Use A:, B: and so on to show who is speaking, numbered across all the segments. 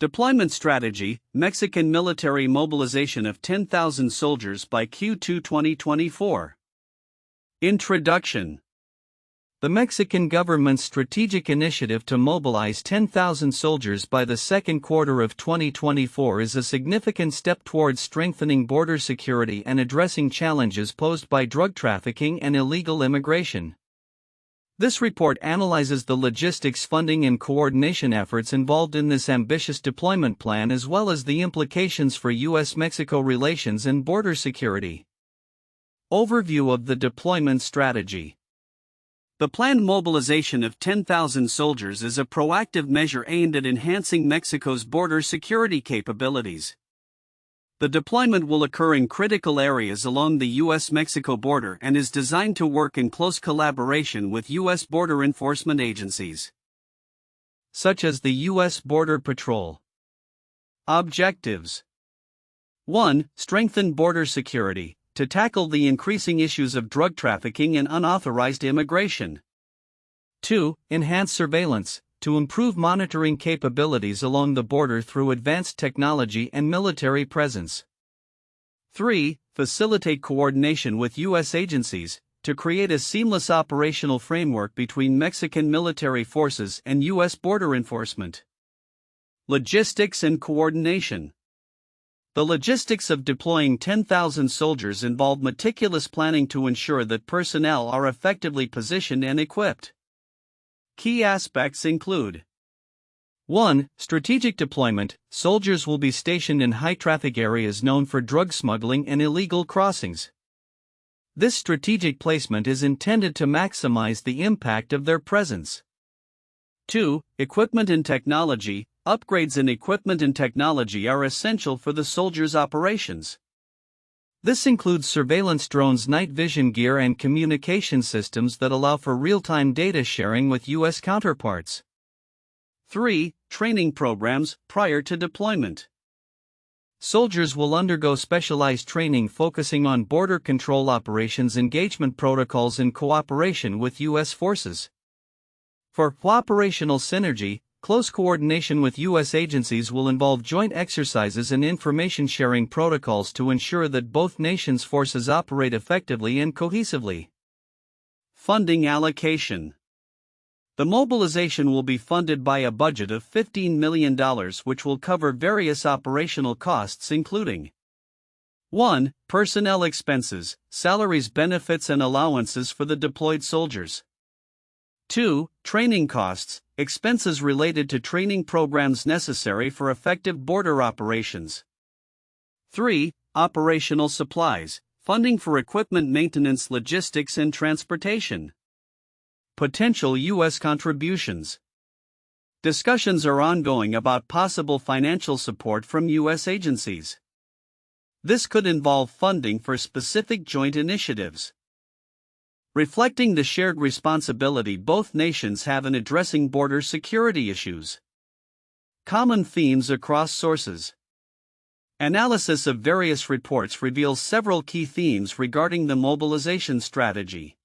A: Deployment strategy: Mexican military mobilization of 10,000 soldiers by Q2 2024. Introduction. The Mexican government's strategic initiative to mobilize 10,000 soldiers by the second quarter of 2024 is a significant step towards strengthening border security and addressing challenges posed by drug trafficking and illegal immigration. This report analyzes the logistics, funding, and coordination efforts involved in this ambitious deployment plan, as well as the implications for U.S. Mexico relations and border security. Overview of the deployment strategy. The planned mobilization of 10,000 soldiers is a proactive measure aimed at enhancing Mexico's border security capabilities. The deployment will occur in critical areas along the U.S. Mexico border and is designed to work in close collaboration with U.S. border enforcement agencies, such as the U.S. Border Patrol. Objectives: 1. Strengthen border security, to tackle the increasing issues of drug trafficking and unauthorized immigration. 2. Enhance surveillance, to improve monitoring capabilities along the border through advanced technology and military presence. 3. Facilitate coordination with U.S. agencies, to create a seamless operational framework between Mexican military forces and U.S. border enforcement. Logistics and coordination. The logistics of deploying 10,000 soldiers involve meticulous planning to ensure that personnel are effectively positioned and equipped. Key aspects include: 1. Strategic deployment. Soldiers will be stationed in high-traffic areas known for drug smuggling and illegal crossings. This strategic placement is intended to maximize the impact of their presence. 2. Equipment and technology. Upgrades in equipment and technology are essential for the soldiers' operations. This includes surveillance drones, night vision gear, and communication systems that allow for real-time data sharing with U.S. counterparts. 3. Training programs prior to deployment. Soldiers will undergo specialized training focusing on border control operations, engagement protocols, and cooperation with U.S. forces. For operational synergy, close coordination with U.S. agencies will involve joint exercises and information sharing protocols to ensure that both nations' forces operate effectively and cohesively. Funding allocation. The mobilization will be funded by a budget of $15 million, which will cover various operational costs including: 1. Personnel expenses, salaries, benefits, and allowances for the deployed soldiers. 2. Training costs, expenses related to training programs necessary for effective border operations. 3. Operational supplies, funding for equipment maintenance, logistics, and transportation. Potential U.S. contributions. Discussions are ongoing about possible financial support from U.S. agencies. This could involve funding for specific joint initiatives, reflecting the shared responsibility both nations have in addressing border security issues. Common themes across sources. Analysis of various reports reveals several key themes regarding the mobilization strategy.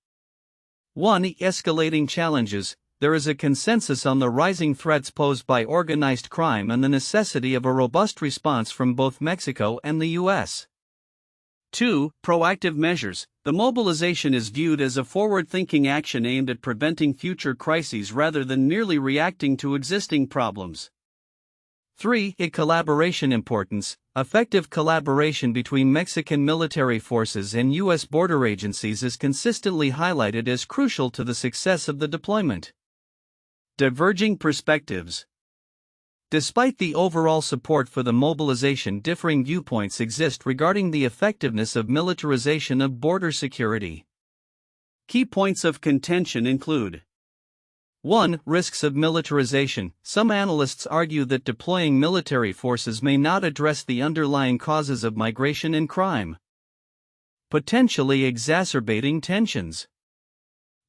A: 1. Escalating challenges. There is a consensus on the rising threats posed by organized crime and the necessity of a robust response from both Mexico and the U.S. 2. Proactive measures. The mobilization is viewed as a forward-thinking action aimed at preventing future crises rather than merely reacting to existing problems. 3. Collaboration importance. Effective collaboration between Mexican military forces and U.S. border agencies is consistently highlighted as crucial to the success of the deployment. Diverging perspectives. Despite the overall support for the mobilization, differing viewpoints exist regarding the effectiveness of militarization of border security. Key points of contention include: 1. Risks of militarization. Some analysts argue that deploying military forces may not address the underlying causes of migration and crime, potentially exacerbating tensions.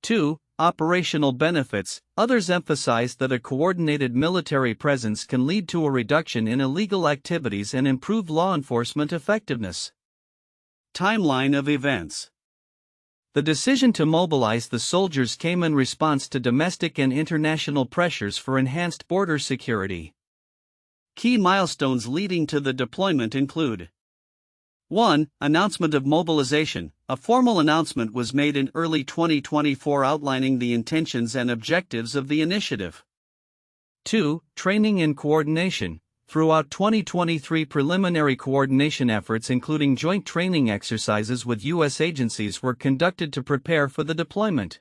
A: 2. Operational benefits. Others emphasize that a coordinated military presence can lead to a reduction in illegal activities and improve law enforcement effectiveness. Timeline of events. The decision to mobilize the soldiers came in response to domestic and international pressures for enhanced border security. Key milestones leading to the deployment include 1. Announcement of mobilization. A formal announcement was made in early 2024 outlining the intentions and objectives of the initiative. 2. Training and coordination. Throughout 2023, preliminary coordination efforts including joint training exercises with U.S. agencies were conducted to prepare for the deployment.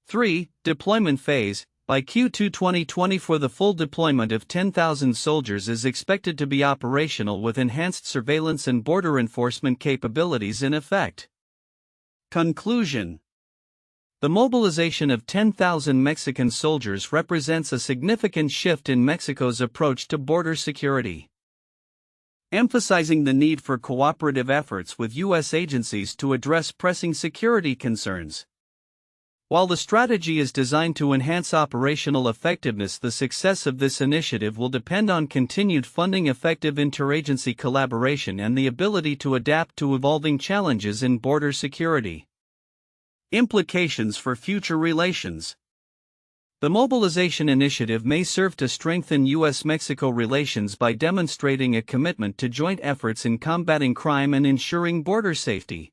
A: 3. Deployment phase. By Q2 2024, the full deployment of 10,000 soldiers is expected to be operational with enhanced surveillance and border enforcement capabilities in effect. Conclusion. The mobilization of 10,000 Mexican soldiers represents a significant shift in Mexico's approach to border security, emphasizing the need for cooperative efforts with U.S. agencies to address pressing security concerns. While the strategy is designed to enhance operational effectiveness, the success of this initiative will depend on continued funding, effective interagency collaboration, and the ability to adapt to evolving challenges in border security. Implications for future relations. The mobilization initiative may serve to strengthen U.S. Mexico relations by demonstrating a commitment to joint efforts in combating crime and ensuring border safety.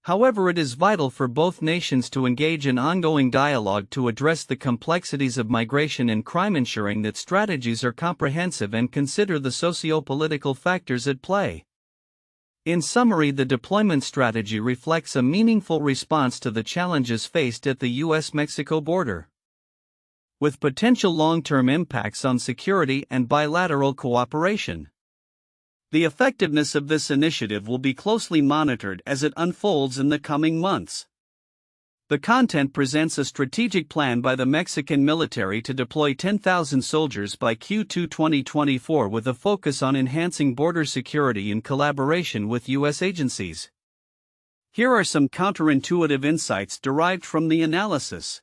A: However, it is vital for both nations to engage in ongoing dialogue to address the complexities of migration and crime, ensuring that strategies are comprehensive and consider the socio-political factors at play. In summary, the deployment strategy reflects a meaningful response to the challenges faced at the U.S. Mexico border, with potential long-term impacts on security and bilateral cooperation. The effectiveness of this initiative will be closely monitored as it unfolds in the coming months. The content presents a strategic plan by the Mexican military to deploy 10,000 soldiers by Q2 2024 with a focus on enhancing border security in collaboration with U.S. agencies. Here are some counterintuitive insights derived from the analysis.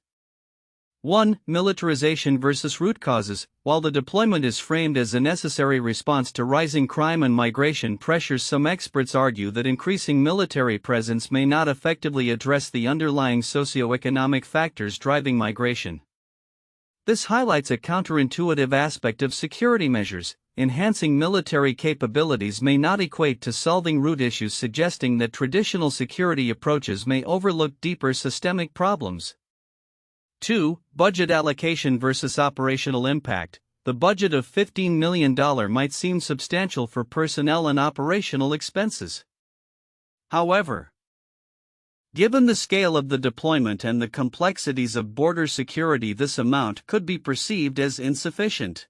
A: 1. Militarization versus root causes. While the deployment is framed as a necessary response to rising crime and migration pressures, some experts argue that increasing military presence may not effectively address the underlying socio-economic factors driving migration. This highlights a counterintuitive aspect of security measures. Enhancing military capabilities may not equate to solving root issues, suggesting that traditional security approaches may overlook deeper systemic problems. 2. Budget allocation versus operational impact. The budget of $15 million might seem substantial for personnel and operational expenses. However, given the scale of the deployment and the complexities of border security, this amount could be perceived as insufficient.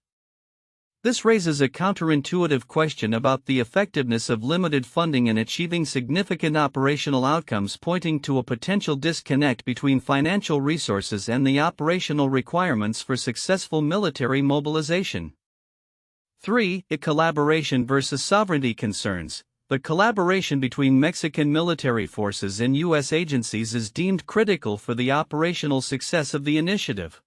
A: This raises a counterintuitive question about the effectiveness of limited funding in achieving significant operational outcomes, pointing to a potential disconnect between financial resources and the operational requirements for successful military mobilization. 3. Collaboration versus sovereignty concerns. The collaboration between Mexican military forces and U.S. agencies is deemed critical for the operational success of the initiative.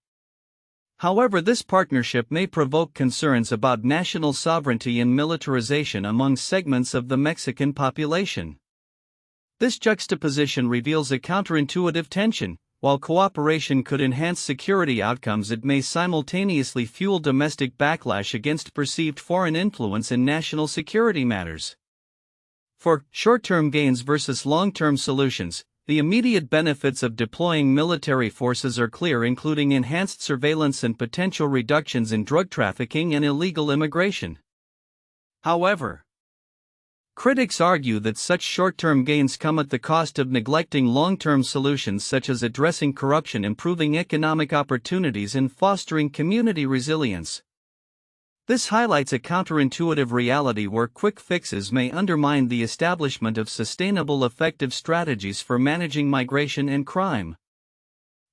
A: However, this partnership may provoke concerns about national sovereignty and militarization among segments of the Mexican population. This juxtaposition reveals a counterintuitive tension. While cooperation could enhance security outcomes, it may simultaneously fuel domestic backlash against perceived foreign influence in national security matters. 4. Short-term gains versus long-term solutions. The immediate benefits of deploying military forces are clear, including enhanced surveillance and potential reductions in drug trafficking and illegal immigration. However, critics argue that such short-term gains come at the cost of neglecting long-term solutions such as addressing corruption, improving economic opportunities, and fostering community resilience. This highlights a counterintuitive reality where quick fixes may undermine the establishment of sustainable, effective strategies for managing migration and crime.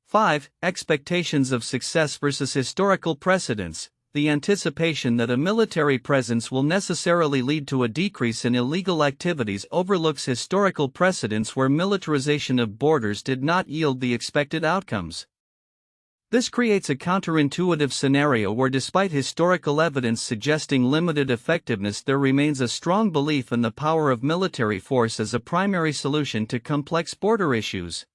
A: 5. Expectations of success versus historical precedents. The anticipation that a military presence will necessarily lead to a decrease in illegal activities overlooks historical precedents where militarization of borders did not yield the expected outcomes. This creates a counterintuitive scenario where, despite historical evidence suggesting limited effectiveness, there remains a strong belief in the power of military force as a primary solution to complex border issues.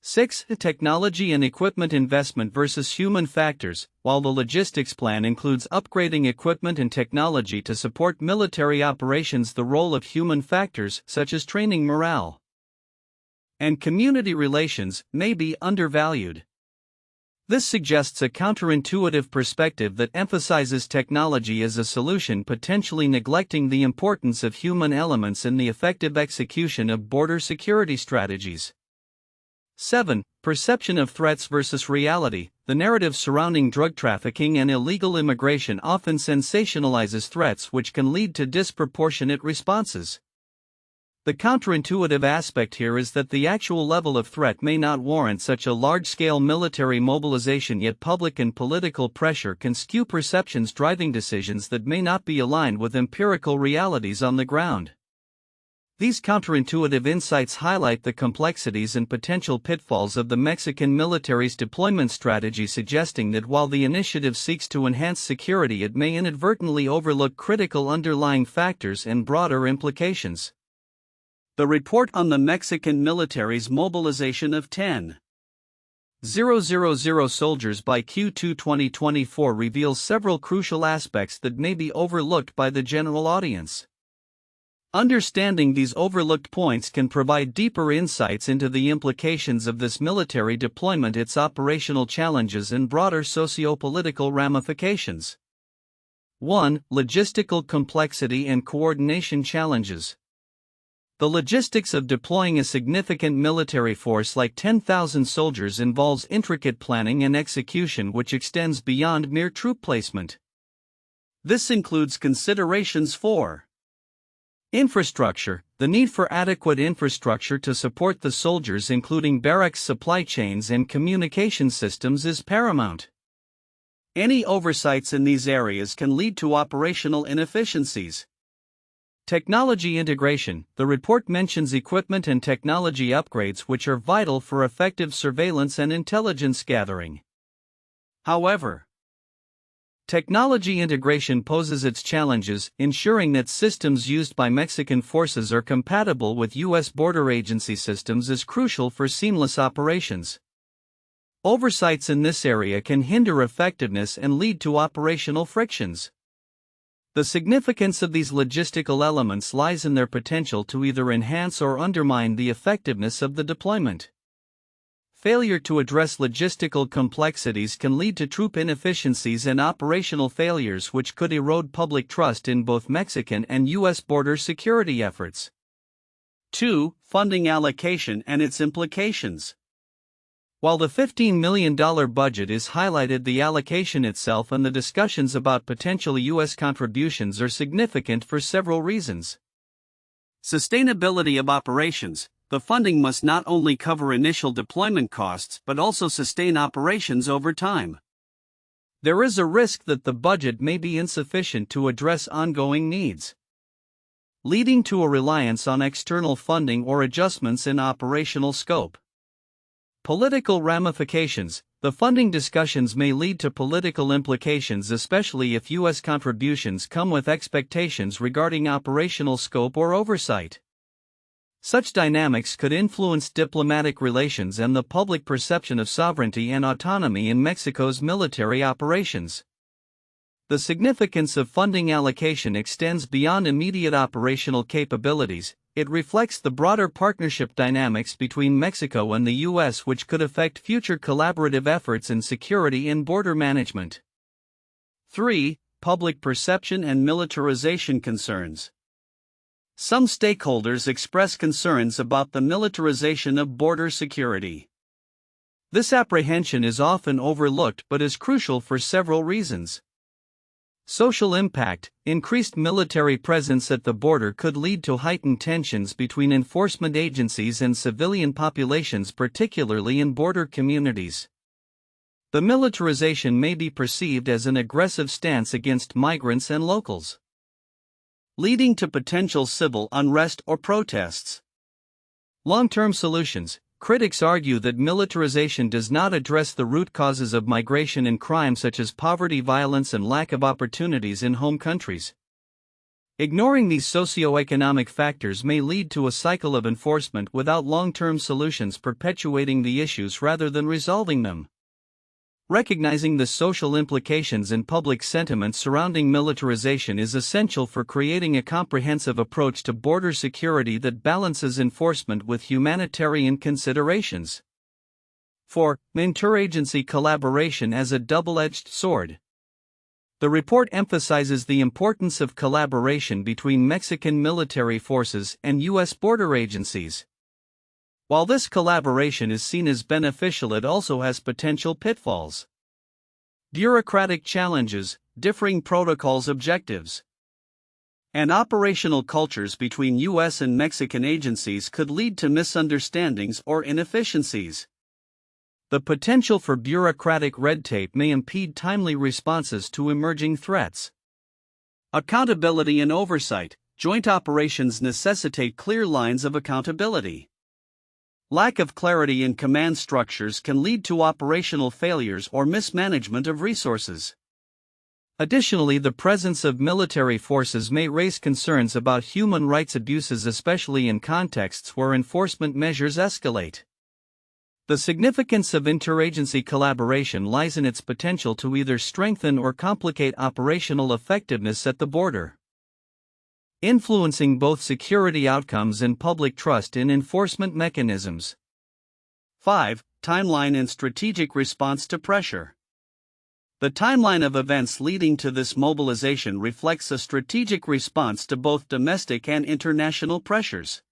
A: 6. Technology and equipment investment versus human factors. While the logistics plan includes upgrading equipment and technology to support military operations, the role of human factors, such as training, morale, and community relations, may be undervalued. This suggests a counterintuitive perspective that emphasizes technology as a solution, potentially neglecting the importance of human elements in the effective execution of border security strategies. 7. Perception of threats versus reality. The narrative surrounding drug trafficking and illegal immigration often sensationalizes threats, which can lead to disproportionate responses. The counterintuitive aspect here is that the actual level of threat may not warrant such a large-scale military mobilization, yet public and political pressure can skew perceptions, driving decisions that may not be aligned with empirical realities on the ground. These counterintuitive insights highlight the complexities and potential pitfalls of the Mexican military's deployment strategy, suggesting that while the initiative seeks to enhance security, it may inadvertently overlook critical underlying factors and broader implications. The report on the Mexican military's mobilization of 10,000 soldiers by Q2 2024 reveals several crucial aspects that may be overlooked by the general audience. Understanding these overlooked points can provide deeper insights into the implications of this military deployment, its operational challenges, and broader socio-political ramifications. 1. Logistical complexity and coordination challenges. The logistics of deploying a significant military force like 10,000 soldiers involves intricate planning and execution, which extends beyond mere troop placement. This includes considerations for infrastructure. The need for adequate infrastructure to support the soldiers, including barracks, supply chains, and communication systems, is paramount. Any oversights in these areas can lead to operational inefficiencies. Technology integration. The report mentions equipment and technology upgrades, which are vital for effective surveillance and intelligence gathering. However, technology integration poses its challenges. Ensuring that systems used by Mexican forces are compatible with U.S. border agency systems is crucial for seamless operations. Oversights in this area can hinder effectiveness and lead to operational frictions. The significance of these logistical elements lies in their potential to either enhance or undermine the effectiveness of the deployment. Failure to address logistical complexities can lead to troop inefficiencies and operational failures, which could erode public trust in both Mexican and U.S. border security efforts. 2. Funding allocation and its implications. While the $15 million budget is highlighted, the allocation itself and the discussions about potential U.S. contributions are significant for several reasons. Sustainability of operations. The funding must not only cover initial deployment costs but also sustain operations over time. There is a risk that the budget may be insufficient to address ongoing needs, leading to a reliance on external funding or adjustments in operational scope. Political ramifications. The funding discussions may lead to political implications, especially if U.S. contributions come with expectations regarding operational scope or oversight. Such dynamics could influence diplomatic relations and the public perception of sovereignty and autonomy in Mexico's military operations. The significance of funding allocation extends beyond immediate operational capabilities. It reflects the broader partnership dynamics between Mexico and the U.S., which could affect future collaborative efforts in security and border management. 3. Public perception and militarization concerns. Some stakeholders express concerns about the militarization of border security. This apprehension is often overlooked but is crucial for several reasons. Social impact. Increased military presence at the border could lead to heightened tensions between enforcement agencies and civilian populations, particularly in border communities. The militarization may be perceived as an aggressive stance against migrants and locals, leading to potential civil unrest or protests. Long-term solutions. Critics argue that militarization does not address the root causes of migration and crime, such as poverty, violence, and lack of opportunities in home countries. Ignoring these socio-economic factors may lead to a cycle of enforcement without long-term solutions, perpetuating the issues rather than resolving them. Recognizing the social implications and public sentiment surrounding militarization is essential for creating a comprehensive approach to border security that balances enforcement with humanitarian considerations. 4. Interagency collaboration as a double-edged sword. The report emphasizes the importance of collaboration between Mexican military forces and U.S. border agencies. While this collaboration is seen as beneficial, it also has potential pitfalls. Bureaucratic challenges, differing protocols, objectives, and operational cultures between U.S. and Mexican agencies could lead to misunderstandings or inefficiencies. The potential for bureaucratic red tape may impede timely responses to emerging threats. Accountability and oversight. Joint operations necessitate clear lines of accountability. Lack of clarity in command structures can lead to operational failures or mismanagement of resources. Additionally, the presence of military forces may raise concerns about human rights abuses, especially in contexts where enforcement measures escalate. The significance of interagency collaboration lies in its potential to either strengthen or complicate operational effectiveness at the border, influencing both security outcomes and public trust in enforcement mechanisms. 5. Timeline and strategic response to pressure. The timeline of events leading to this mobilization reflects a strategic response to both domestic and international pressures.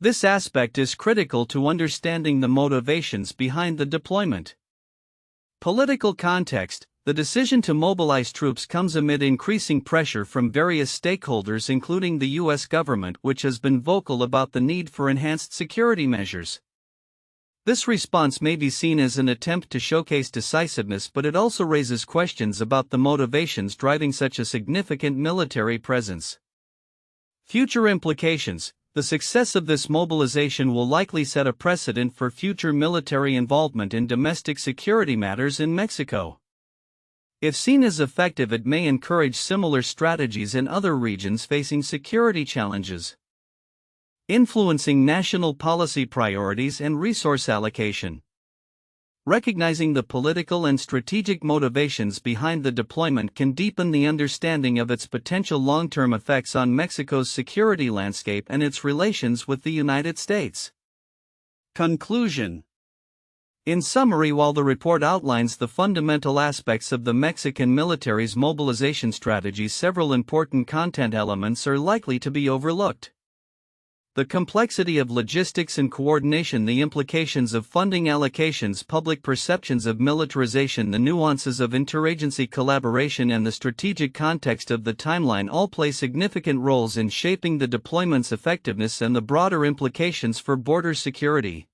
A: This aspect is critical to understanding the motivations behind the deployment. Political context. The decision to mobilize troops comes amid increasing pressure from various stakeholders, including the U.S. government, which has been vocal about the need for enhanced security measures. This response may be seen as an attempt to showcase decisiveness, but it also raises questions about the motivations driving such a significant military presence. Future implications. The success of this mobilization will likely set a precedent for future military involvement in domestic security matters in Mexico. If seen as effective, it may encourage similar strategies in other regions facing security challenges, influencing national policy priorities and resource allocation. Recognizing the political and strategic motivations behind the deployment can deepen the understanding of its potential long-term effects on Mexico's security landscape and its relations with the United States. Conclusion. In summary, while the report outlines the fundamental aspects of the Mexican military's mobilization strategy, several important content elements are likely to be overlooked. The complexity of logistics and coordination, the implications of funding allocations, public perceptions of militarization, the nuances of interagency collaboration, and the strategic context of the timeline all play significant roles in shaping the deployment's effectiveness and the broader implications for border security.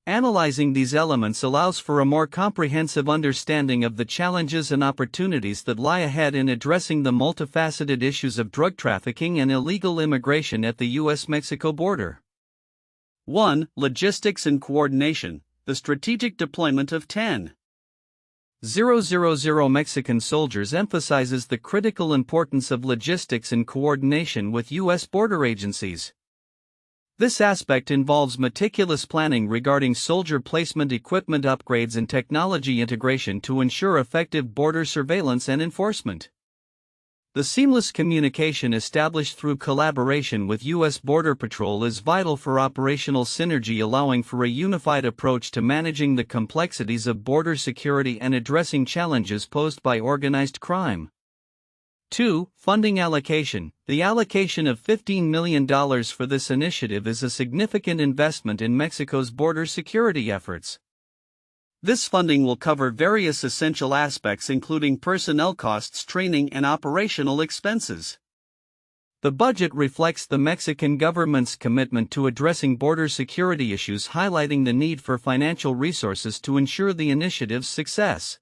A: Analyzing these elements allows for a more comprehensive understanding of the challenges and opportunities that lie ahead in addressing the multifaceted issues of drug trafficking and illegal immigration at the U.S. Mexico border. 1. Logistics and coordination. The strategic deployment of 10,000 Mexican soldiers emphasizes the critical importance of logistics and coordination with U.S. border agencies. This aspect involves meticulous planning regarding soldier placement, equipment upgrades, and technology integration to ensure effective border surveillance and enforcement. The seamless communication established through collaboration with U.S. Border Patrol is vital for operational synergy, allowing for a unified approach to managing the complexities of border security and addressing challenges posed by organized crime. 2. Funding allocation. The allocation of $15 million for this initiative is a significant investment in Mexico's border security efforts. This funding will cover various essential aspects, including personnel costs, training, and operational expenses. The budget reflects the Mexican government's commitment to addressing border security issues, highlighting the need for financial resources to ensure the initiative's success.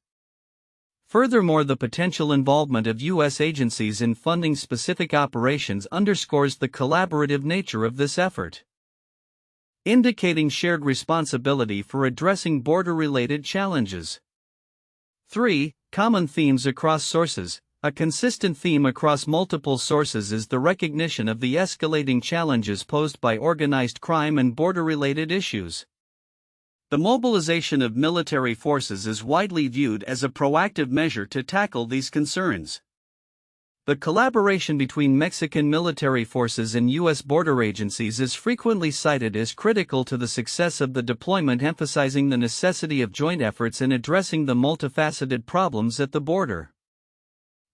A: Furthermore, the potential involvement of U.S. agencies in funding specific operations underscores the collaborative nature of this effort, indicating shared responsibility for addressing border-related challenges. 3. Common themes across sources. A consistent theme across multiple sources is the recognition of the escalating challenges posed by organized crime and border-related issues. The mobilization of military forces is widely viewed as a proactive measure to tackle these concerns. The collaboration between Mexican military forces and U.S. border agencies is frequently cited as critical to the success of the deployment, emphasizing the necessity of joint efforts in addressing the multifaceted problems at the border.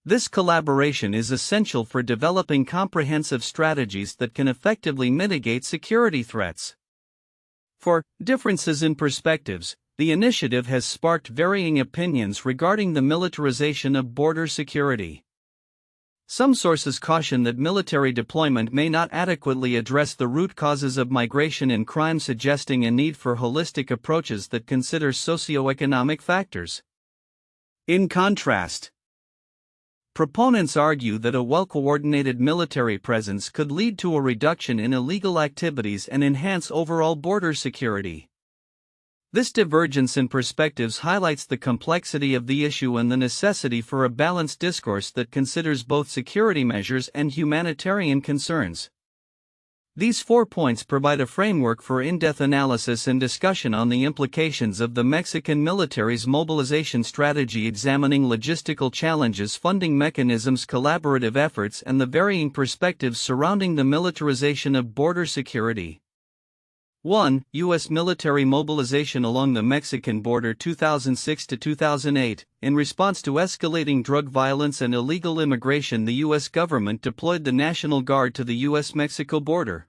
A: This collaboration is essential for developing comprehensive strategies that can effectively mitigate security threats. For differences in perspectives, the initiative has sparked varying opinions regarding the militarization of border security. Some sources caution that military deployment may not adequately address the root causes of migration and crime, suggesting a need for holistic approaches that consider socio-economic factors. In contrast, proponents argue that a well-coordinated military presence could lead to a reduction in illegal activities and enhance overall border security. This divergence in perspectives highlights the complexity of the issue and the necessity for a balanced discourse that considers both security measures and humanitarian concerns. These 4 points provide a framework for in-depth analysis and discussion on the implications of the Mexican military's mobilization strategy, examining logistical challenges, funding mechanisms, collaborative efforts, and the varying perspectives surrounding the militarization of border security. 1. U.S. military mobilization along the Mexican border 2006 to 2008. In response to escalating drug violence and illegal immigration, the U.S. government deployed the National Guard to the U.S. Mexico border.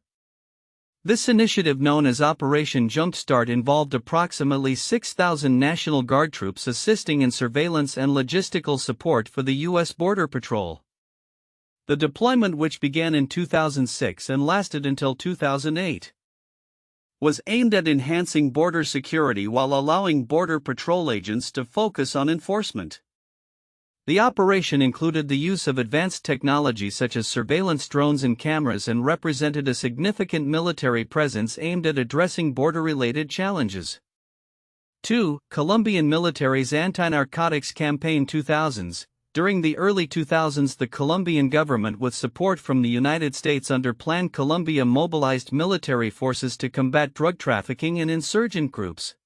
A: This initiative, known as Operation Jumpstart, involved approximately 6,000 National Guard troops assisting in surveillance and logistical support for the U.S. Border Patrol. The deployment, which began in 2006 and lasted until 2008, was aimed at enhancing border security while allowing Border Patrol agents to focus on enforcement. The operation included the use of advanced technology such as surveillance drones and cameras, and represented a significant military presence aimed at addressing border-related challenges. 2. Colombian military's anti-narcotics campaign 2000s. During the early 2000s, the Colombian government, with support from the United States under Plan Colombia, mobilized military forces to combat drug trafficking and insurgent groups.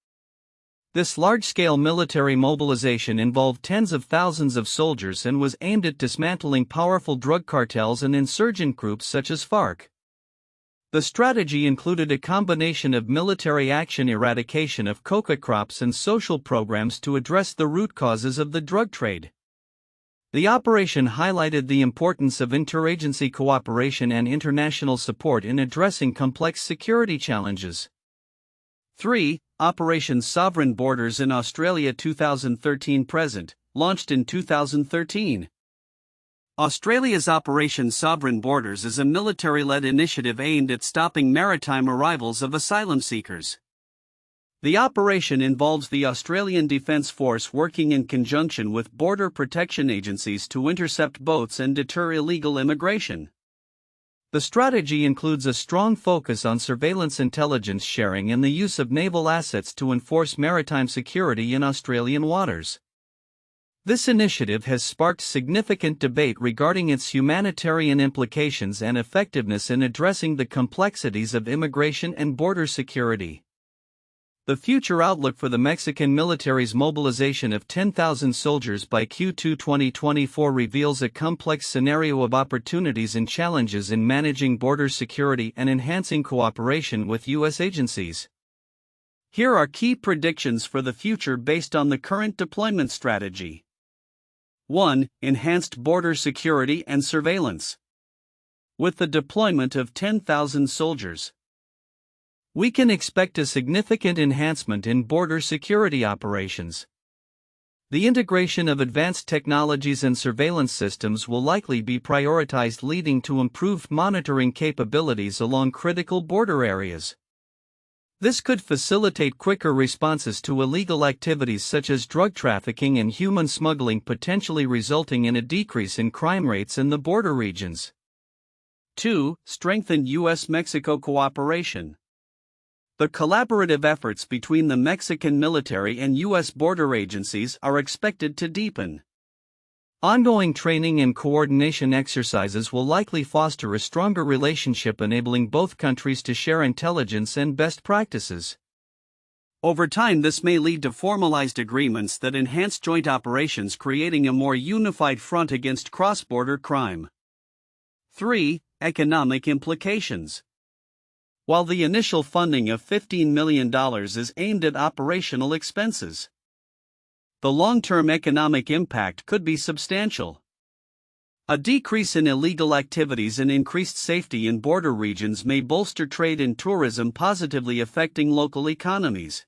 A: This large-scale military mobilization involved tens of thousands of soldiers and was aimed at dismantling powerful drug cartels and insurgent groups such as FARC. The strategy included a combination of military action, eradication of coca crops, and social programs to address the root causes of the drug trade. The operation highlighted the importance of interagency cooperation and international support in addressing complex security challenges. 3. Operation Sovereign Borders in Australia 2013-present, launched in 2013. Australia's Operation Sovereign Borders is a military-led initiative aimed at stopping maritime arrivals of asylum seekers. The operation involves the Australian Defence Force working in conjunction with border protection agencies to intercept boats and deter illegal immigration. The strategy includes a strong focus on surveillance, intelligence sharing, and the use of naval assets to enforce maritime security in Australian waters. This initiative has sparked significant debate regarding its humanitarian implications and effectiveness in addressing the complexities of immigration and border security. The future outlook for the Mexican military's mobilization of 10,000 soldiers by Q2 2024 reveals a complex scenario of opportunities and challenges in managing border security and enhancing cooperation with U.S. agencies. Here are key predictions for the future based on the current deployment strategy. 1. Enhanced border security and surveillance. With the deployment of 10,000 soldiers, we can expect a significant enhancement in border security operations. The integration of advanced technologies and surveillance systems will likely be prioritized, leading to improved monitoring capabilities along critical border areas. This could facilitate quicker responses to illegal activities such as drug trafficking and human smuggling, potentially resulting in a decrease in crime rates in the border regions. 2. Strengthened U.S. Mexico cooperation. The collaborative efforts between the Mexican military and U.S. border agencies are expected to deepen. Ongoing training and coordination exercises will likely foster a stronger relationship, enabling both countries to share intelligence and best practices. Over time, this may lead to formalized agreements that enhance joint operations, creating a more unified front against cross-border crime. 3. Economic implications. While the initial funding of $15 million is aimed at operational expenses, the long-term economic impact could be substantial. A decrease in illegal activities and increased safety in border regions may bolster trade and tourism, positively affecting local economies.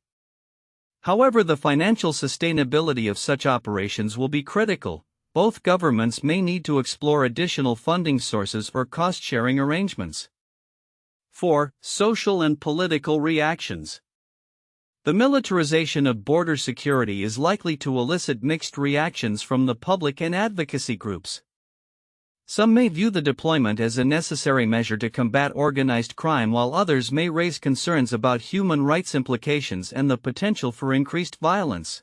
A: However, the financial sustainability of such operations will be critical. Both governments may need to explore additional funding sources or cost-sharing arrangements. 4. Social and political reactions. The militarization of border security is likely to elicit mixed reactions from the public and advocacy groups. Some may view the deployment as a necessary measure to combat organized crime, while others may raise concerns about human rights implications and the potential for increased violence.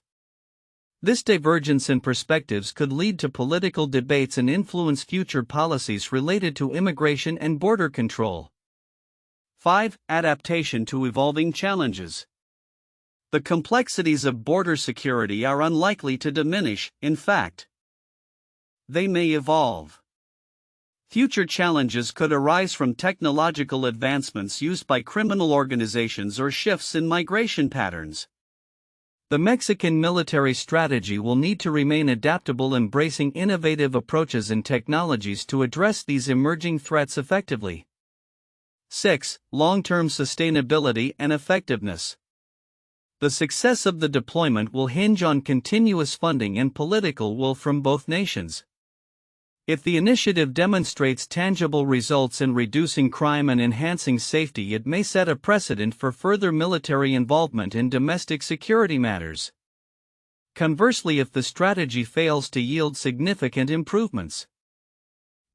A: This divergence in perspectives could lead to political debates and influence future policies related to immigration and border control. 5. Adaptation to evolving challenges. The complexities of border security are unlikely to diminish. In fact, they may evolve. Future challenges could arise from technological advancements used by criminal organizations or shifts in migration patterns. The Mexican military strategy will need to remain adaptable, embracing innovative approaches and technologies to address these emerging threats effectively. 6. Long-term sustainability and effectiveness. The success of the deployment will hinge on continuous funding and political will from both nations. If the initiative demonstrates tangible results in reducing crime and enhancing safety, it may set a precedent for further military involvement in domestic security matters. Conversely, if the strategy fails to yield significant improvements,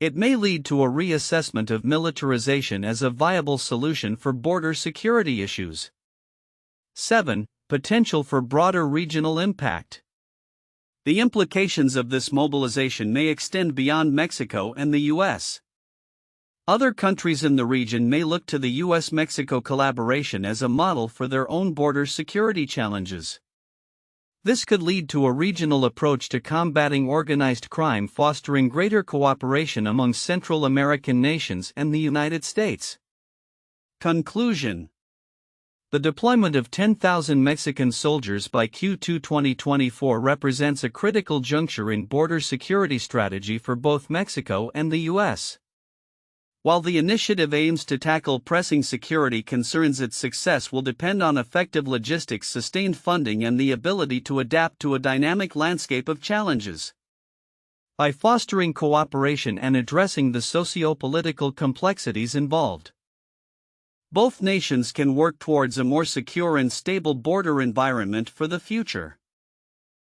A: it may lead to a reassessment of militarization as a viable solution for border security issues. 7. Potential for broader regional impact. The implications of this mobilization may extend beyond Mexico and the U.S. Other countries in the region may look to the U.S. Mexico collaboration as a model for their own border security challenges. This could lead to a regional approach to combating organized crime, fostering greater cooperation among Central American nations and the United States. Conclusion. The deployment of 10,000 Mexican soldiers by Q2 2024 represents a critical juncture in border security strategy for both Mexico and the U.S. While the initiative aims to tackle pressing security concerns, its success will depend on effective logistics, sustained funding, and the ability to adapt to a dynamic landscape of challenges. By fostering cooperation and addressing the socio-political complexities involved, both nations can work towards a more secure and stable border environment for the future.